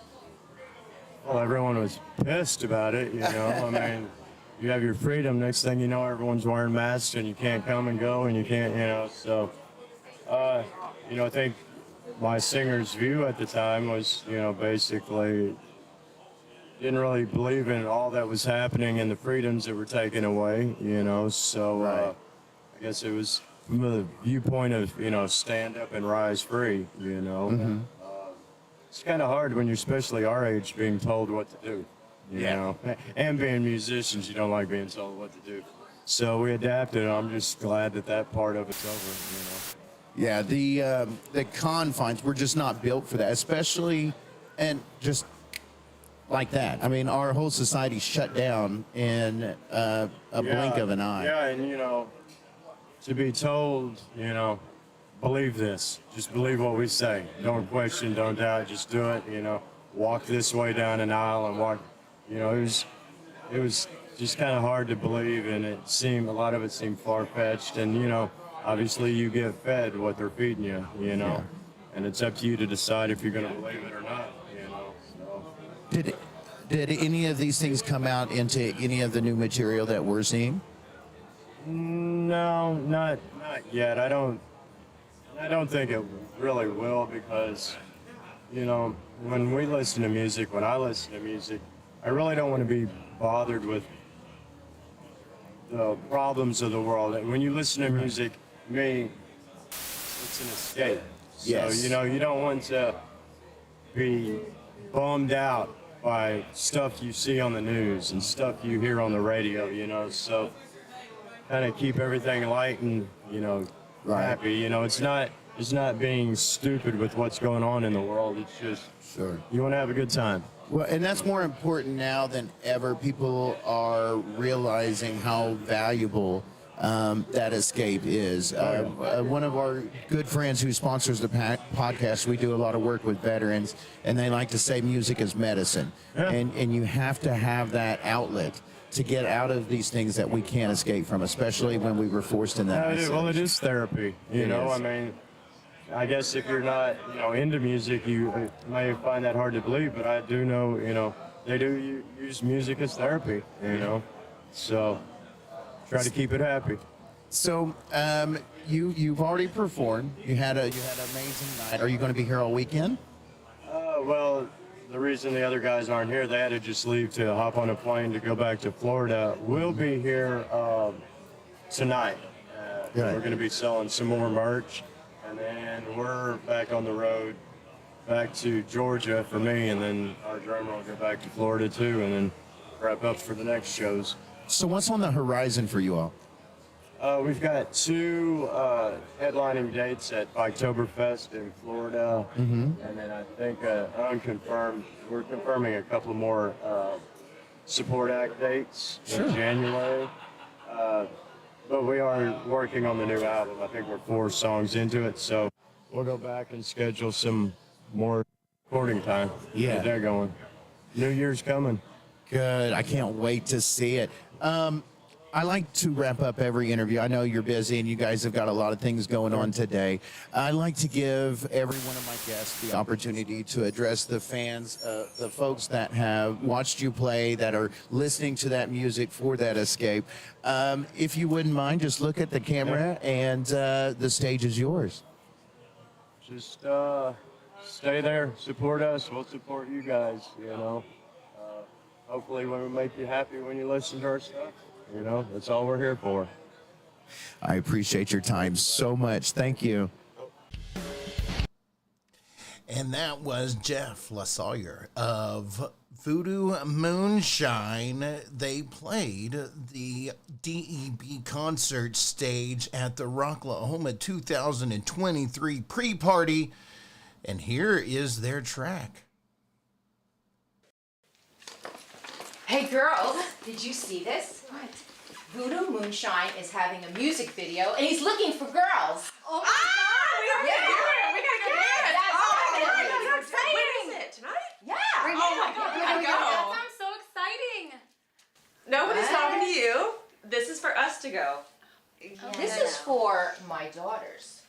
Well, everyone was pissed about it, you know. I mean, you have your freedom. Next thing you know, everyone's wearing masks and you can't come and go and you can't, you know. So, you know, I think my singer's view at the time was, you know, basically didn't really believe in all that was happening and the freedoms that were taken away, you know. So I guess it was from the viewpoint of, you know, stand up and rise free, you know. It's kind of hard when you're especially our age being told what to do, you know. And being musicians, you don't like being told what to do. So we adapted, and I'm just glad that part of it's over, you know. Yeah, the confines were just not built for that, especially, and just like that. I mean, our whole society shut down in a blink of an eye. Yeah, and you know, to be told, you know, believe this. Just believe what we say. Don't question, don't doubt, just do it, you know. Walk this way down an aisle and walk, you know, it was just kind of hard to believe, and a lot of it seemed far-fetched, and, you know, obviously you get fed what they're feeding you, you know, and it's up to you to decide if you're going to believe it or not, you know. So. Did any of these things come out into any of the new material that we're seeing? No, not yet. I don't think it really will because, you know, when I listen to music, I really don't want to be bothered with the problems of the world. And when you listen to music, to me, it's an escape. Yes. So, you know, you don't want to be bummed out by stuff you see on the news and stuff you hear on the radio, you know, so kind of keep everything light and, you know, happy. You know, it's not being stupid with what's going on in the world. It's just you want to have a good time. Well, and that's more important now than ever. People are realizing how valuable that escape is. One of our good friends who sponsors the podcast, we do a lot of work with veterans, and they like to say music is medicine. Yeah. And you have to have that outlet to get out of these things that we can't escape from, especially when we were forced in that. Well, it is therapy. You know, I mean, I guess if you're not, you know, into music, you may find that hard to believe, but I do know, you know, they do use music as therapy, you know, so try to keep it happy. So, you've already performed. You had an amazing night. Are you going to be here all weekend? Well, the reason the other guys aren't here, they had to just leave to hop on a plane to go back to Florida. We'll be here tonight. We're going to be selling some more merch, and then we're back on the road, back to Georgia for me, and then our drummer will go back to Florida too, and then wrap up for the next shows. So what's on the horizon for you all? We've got two headlining dates at Oktoberfest in Florida, and then I think unconfirmed, we're confirming a couple more support act dates in January. But we are working on the new album. I think we're 4 songs into it, so we'll go back and schedule some more recording time. Yeah. Get that going. New Year's coming. Good. I can't wait to see it. I like to wrap up every interview. I know you're busy and you guys have got a lot of things going on today. I like to give every one of my guests the opportunity to address the fans, the folks that have watched you play, that are listening to that music for that escape. If you wouldn't mind, just look at the camera and the stage is yours. Just stay there, support us. We'll support you guys. You know, hopefully, when we make you happy when you listen to our stuff. You know, that's all we're here for. I appreciate your time so much. Thank you. And that was Jeff LaSawyer of Voodoo Moonshine. They played the DEB concert stage at the Rocklahoma 2023 pre-party. And here is their track. Hey girls, did you see this? What? Voodoo Moonshine is having a music video and he's looking for girls. Oh my God! We gotta go do it! We gotta go do it! That's Oh my right. God, that's exciting! When is it? Tonight? Yeah. Oh my God, we gotta go! That sounds so exciting. Nobody's What? talking to you. This is for us to go. This is for my daughters.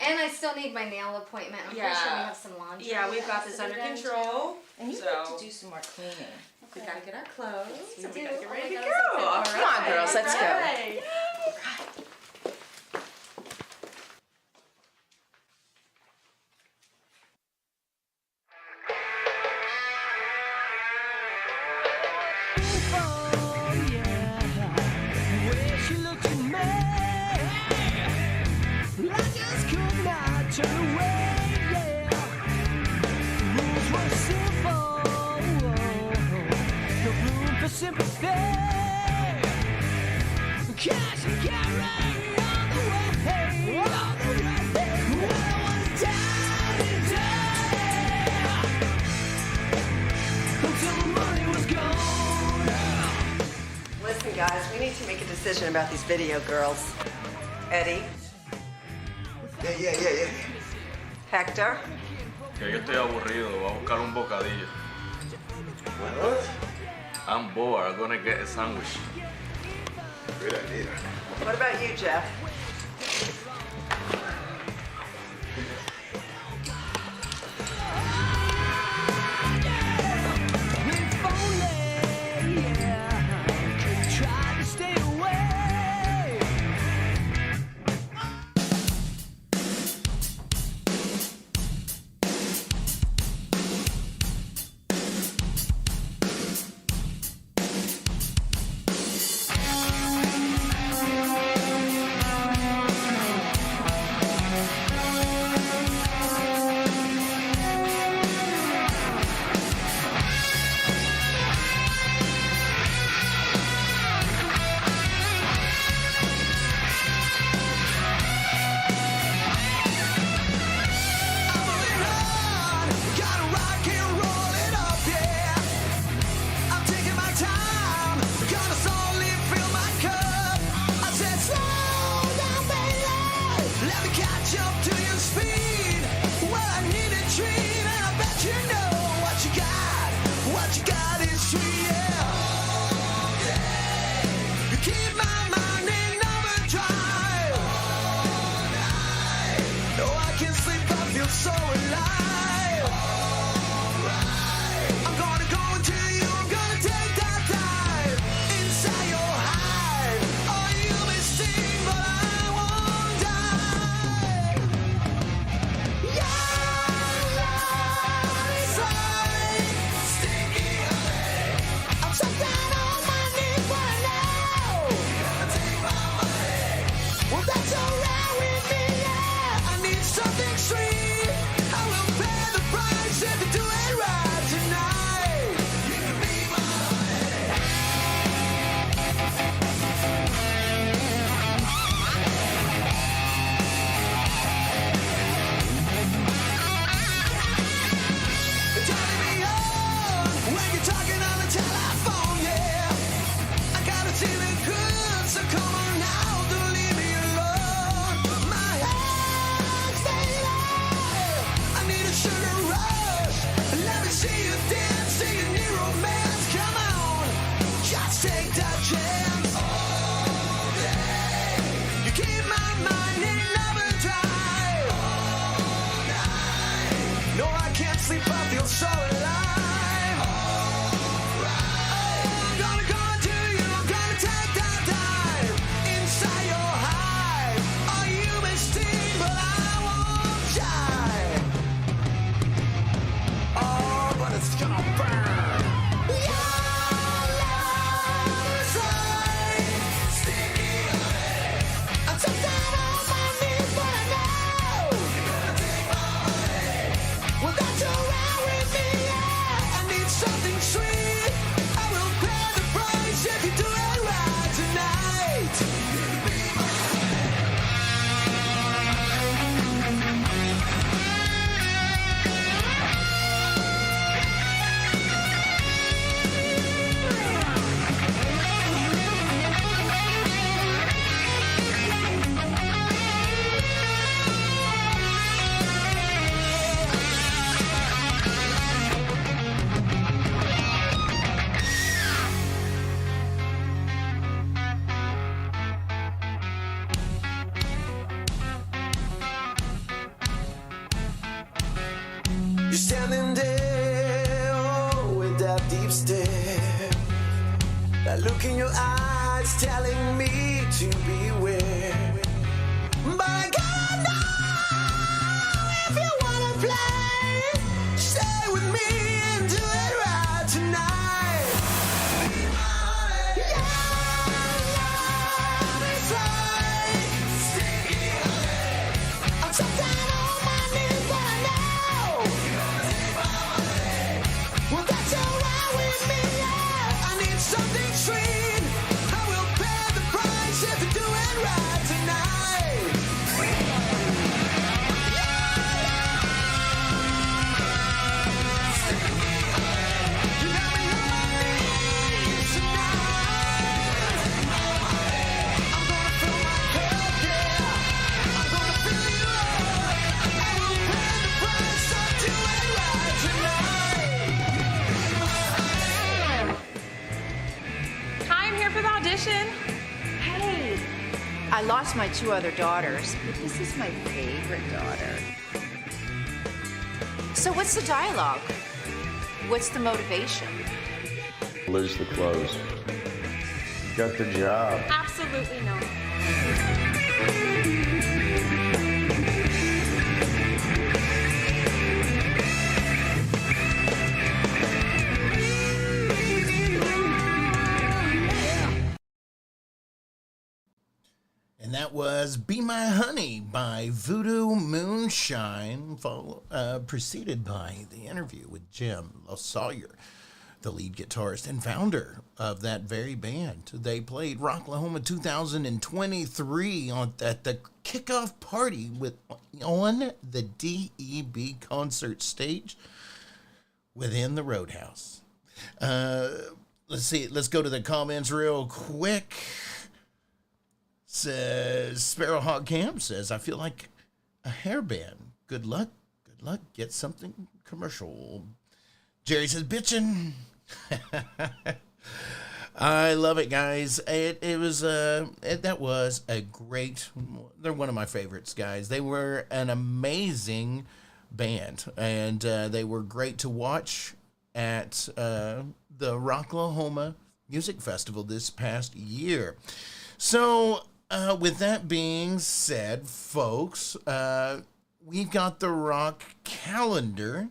And I still need my nail appointment. I'm pretty sure we have some laundry. Yeah, we've got that this has under to be done, control. And you So- have to do some more cleaning. We gotta get our clothes. to And we do. gotta get Oh ready my to God, go. so All excited. right. Come on, girls, let's go. All right. Listen, guys, we need to make a decision about these video girls. Eddie. Yeah. Hector. Que yo estoy aburrido, voy a buscar un bocadillo. What? I'm bored, I'm gonna get a sandwich. Good idea. What about you, Jeff? lipstick. That look in your eyes telling me to beware. But I gotta know if you wanna play. Stay with me and do it right tonight. Yeah, love is right. I'm so down on my knees, but I know. Well, that's alright with me, yeah. I need something sweet. I will pay the price if you do it right tonight. You got me on my knees tonight. I'm gonna fill my cup, yeah. I'm gonna fill you up. I will pay the price, so do it right tonight. Hi, I'm here for the audition. Hey, I lost my 2 other daughters, but this is my favorite daughter. So what's the dialogue? What's the motivation? Lose the clothes. You got the job. Absolutely no. And that was Be My Honey by Voodoo Moonshine, preceded by the interview with Jim LaSawyer, the lead guitarist and founder of that very band. They played Rocklahoma 2023 at the kickoff party on the DEB concert stage within the Roadhouse. Let's see. Let's go to the comments real quick. Says Sparrowhawk Camp says, I feel like a hairband. Good luck. Good luck. Get something commercial. Jerry says, bitchin'. I love it, guys. That was a great, they're one of my favorites, guys. They were an amazing band, and they were great to watch at the Rocklahoma Music Festival this past year. So, with that being said, folks, we've got the rock calendar.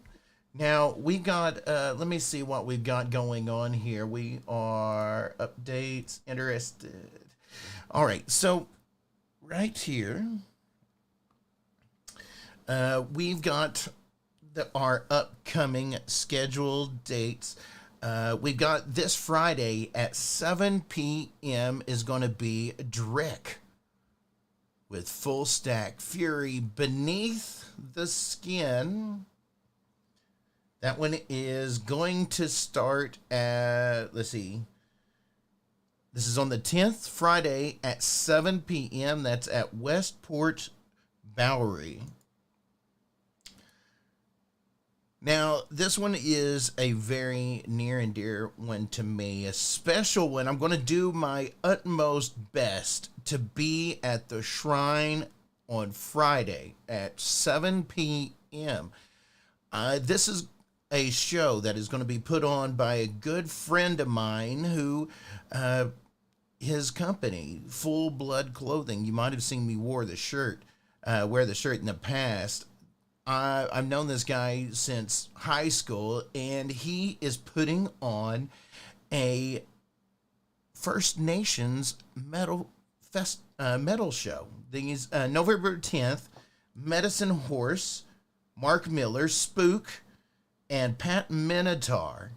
Now, we got, let me see what we've got going on here. We are updates, interested. All right, so right here, we've got our upcoming scheduled dates. We've got this Friday at 7 p.m. is going to be Drek with Full Stack Fury Beneath the Skin. That one is going to start at, let's see, this is on the 10th, Friday at 7 p.m. That's at Westport Bowery. Now, this one is a very near and dear one to me, a special one. I'm going to do my utmost best to be at the Shrine on Friday at 7 p.m. This is a show that is going to be put on by a good friend of mine who, his company, Full Blood Clothing, you might have seen me wear the shirt in the past. I've known this guy since high school, and he is putting on a First Nations metal show. These November 10th, Medicine Horse, Mark Miller, Spook, and Pat Minotaur,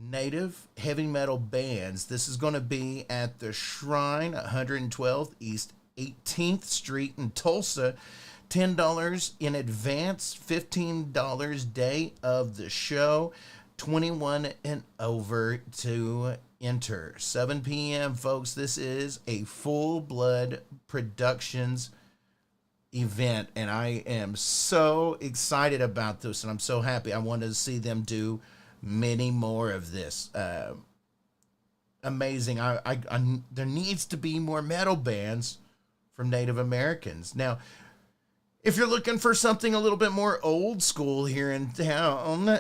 Native heavy metal bands. This is going to be at the Shrine, 112th East 18th Street in Tulsa. $10 in advance, $15 day of the show, 21 and over to enter. 7 p.m., folks. This is a Full Blood Productions event, and I am so excited about this, and I'm so happy. I wanted to see them do many more of this. Amazing. There needs to be more metal bands from Native Americans. Now, if you're looking for something a little bit more old school here in town,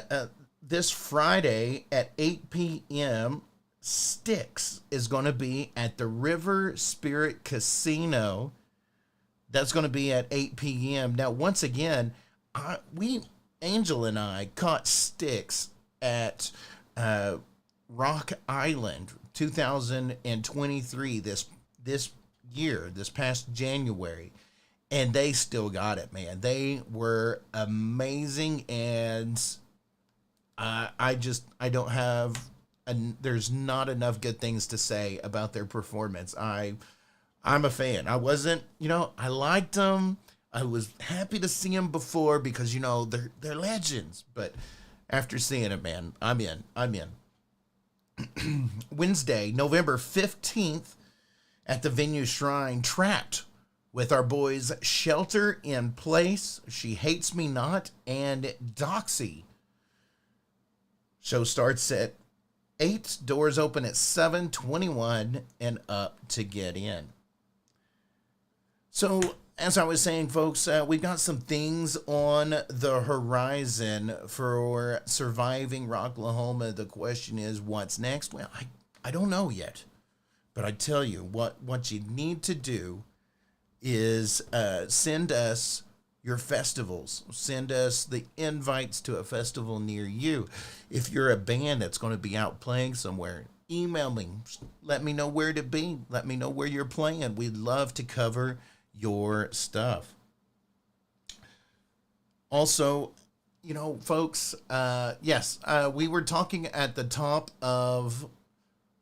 this Friday at 8 p.m., Styx is going to be at the River Spirit Casino. That's going to be at 8 p.m. Now, once again, Angel and I caught Styx at Rock Island 2023 this year, this past January, and they still got it, man. They were amazing, and I don't have, there's not enough good things to say about their performance. I'm a fan. I wasn't, I liked them. I was happy to see them before because, they're legends. But after seeing it, man, I'm in. Wednesday, November 15th at the Venue Shrine, Trapped with our boys Shelter in Place, She Hates Me Not, and Doxy. Show starts at 8, doors open at 7:21 and up to get in. So, as I was saying, folks, we've got some things on the horizon for Surviving Rocklahoma. The question is, what's next? Well, I don't know yet. But I tell you, what you need to do is send us your festivals. Send us the invites to a festival near you. If you're a band that's going to be out playing somewhere, email me. Let me know where to be. Let me know where you're playing. We'd love to cover your stuff. Also, folks, yes, we were talking at the top of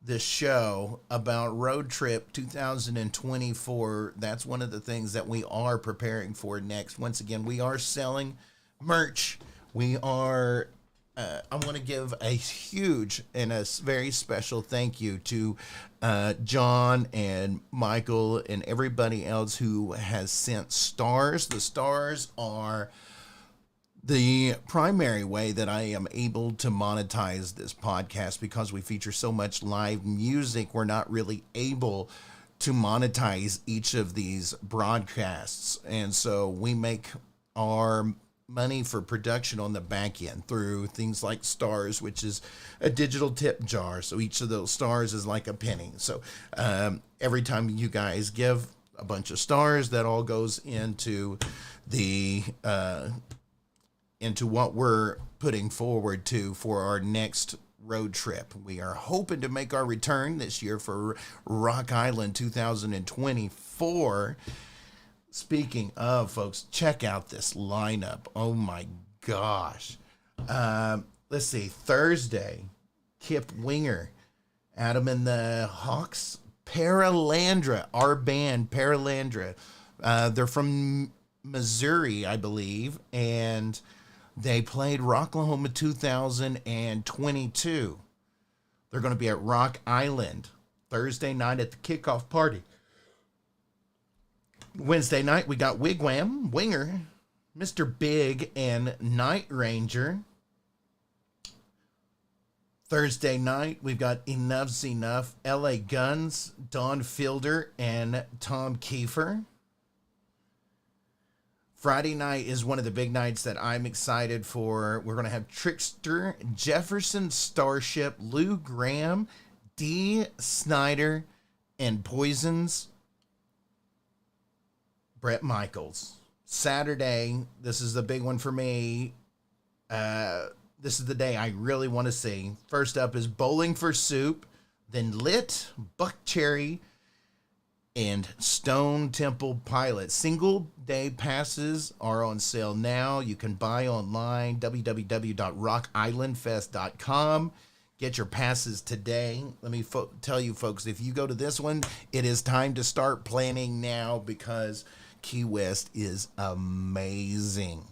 the show about Road Trip 2024. That's one of the things that we are preparing for next. Once again, we are selling merch. We are, I want to give a huge and a very special thank you to John and Michael and everybody else who has sent stars. The stars are the primary way that I am able to monetize this podcast because we feature so much live music. We're not really able to monetize each of these broadcasts. And so we make our money for production on the back end through things like stars, which is a digital tip jar. So each of those stars is like a penny. So every time you guys give a bunch of stars, that all goes into the into what we're putting forward to for our next road trip. We are hoping to make our return this year for Rock Island 2024. Speaking of, folks, check out this lineup. Oh my gosh. Let's see. Thursday, Kip Winger, Adam and the Hawks, Paralandra, our band Paralandra. They're from Missouri, I believe, and they played Rocklahoma 2022. They're going to be at Rock Island Thursday night at the kickoff party. Wednesday night, we got Wigwam, Winger, Mr. Big, and Night Ranger. Thursday night, we've got Enough's Enough, LA Guns, Don Fielder, and Tom Kiefer. Friday night is one of the big nights that I'm excited for. We're going to have Trickster, Jefferson Starship, Lou Graham, Dee Snider, and Poisons, Brett Michaels. Saturday, this is the big one for me. This is the day I really want to see. First up is Bowling for Soup, then Lit, Buck Cherry, and Stone Temple Pilot. Single day passes are on sale now. You can buy online, www.rockislandfest.com. Get your passes today. Let me tell you, folks, if you go to this one, it is time to start planning now because Key West is amazing.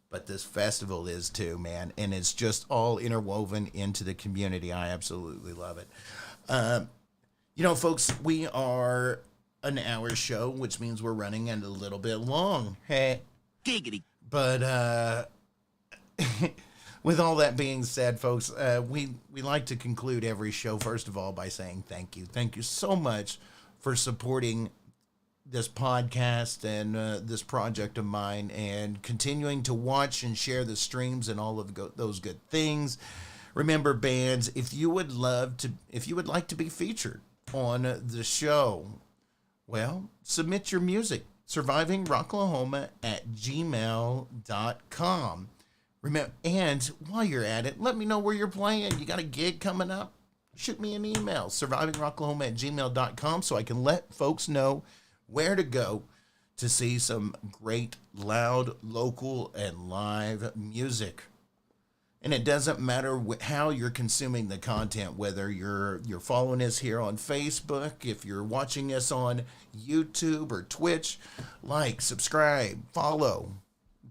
But this festival is too, man. And it's just all interwoven into the community. I absolutely love it. Folks, we are an hour show, which means we're running a little bit long. Hey, giggity. But with all that being said, folks, we like to conclude every show, first of all, by saying thank you. Thank you so much for supporting this podcast and this project of mine, and continuing to watch and share the streams and all of those good things. Remember, bands, if you would like to be featured on the show, well, submit your music, survivingrocklahoma@gmail.com. Remember, and while you're at it, let me know where you're playing. You got a gig coming up? Shoot me an email, survivingrocklahoma@gmail.com, so I can let folks know where to go to see some great, loud, local, and live music. And it doesn't matter how you're consuming the content, whether you're following us here on Facebook, if you're watching us on YouTube or Twitch, like, subscribe, follow,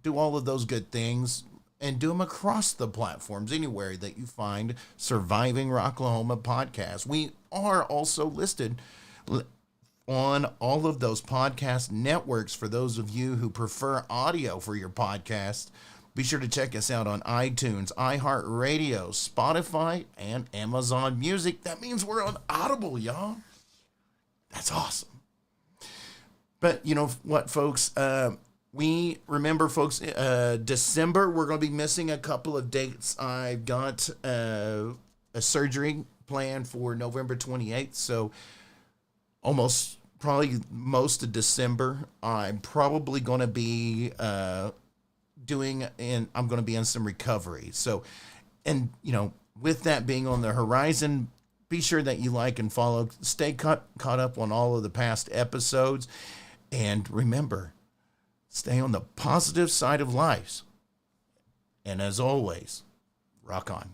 do all of those good things, and do them across the platforms, anywhere that you find Surviving Rocklahoma podcast. We are also listed on all of those podcast networks for those of you who prefer audio for your podcast. Be sure to check us out on iTunes, iHeartRadio, Spotify, and Amazon Music. That means we're on Audible, y'all. That's awesome. But you know what, folks? December, we're going to be missing a couple of dates. I've got a surgery planned for November 28th, so probably most of December, I'm probably going to be I'm going to be in some recovery. So, and with that being on the horizon, be sure that you like and follow, stay caught up on all of the past episodes, and remember, stay on the positive side of life. And as always, rock on.